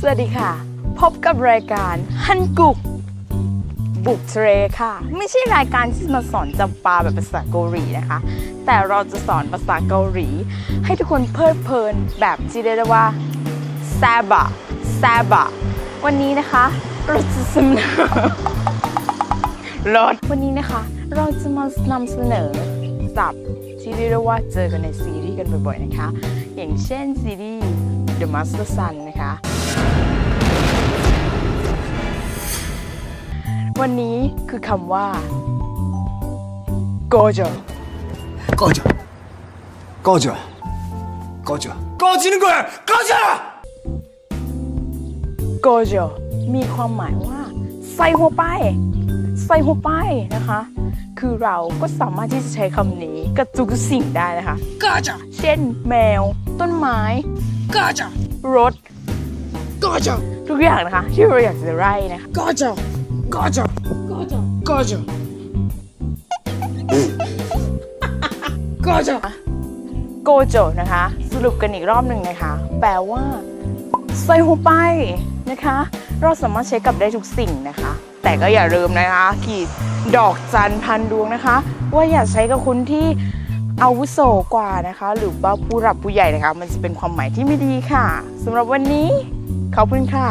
สวัสดีค่ะพบกับรายการฮันกุกบุกทะเลค่ะไม่ใช่รายการที่มาสอนจำปาแบบภาษาเกาหลีนะคะแต่เราจะสอนภาษาเกาหลีให้ทุกคนเพลิดเพลินแบบที่เรียกได้ว่าแซบะวันนี้นะคะเราจะเสนอวันนี้นะคะเราจะมานำเสนอศัพท์ที่เรียกได้ว่าเจอกันในซีรีส์กันบ่อยๆนะคะอย่างเช่นซีรีส์ The Master Sun นะคะวันนี้คือคำว่าโกโจ꺼지는 거야 꺼져โกโจมีความหมายว่าใส่หัวไปนะคะคือเราก็สามารถที่จะใช้คำนี้กับทุกสิ่งได้นะคะก็จะเช่นแมวต้นไม้ก็จะรถก็จะทุกอย่างนะคะที่เราอยากจะไล่นะคะก็จะโกโจนะคะสรุปกันอีกรอบหนึ่งนะคะแปลว่าใส่หัวไปนะคะเราสามารถใช้กับได้ทุกสิ่งนะคะแต่ก็อย่าลืมนะคะขีดดอกจันพันดวงนะคะว่าอย่าใช้กับคนที่อาวุโสกว่านะคะหรือว่าผู้หลักผู้ใหญ่นะคะมันจะเป็นความหมายที่ไม่ดีค่ะสำหรับวันนี้ขอบคุณค่ะ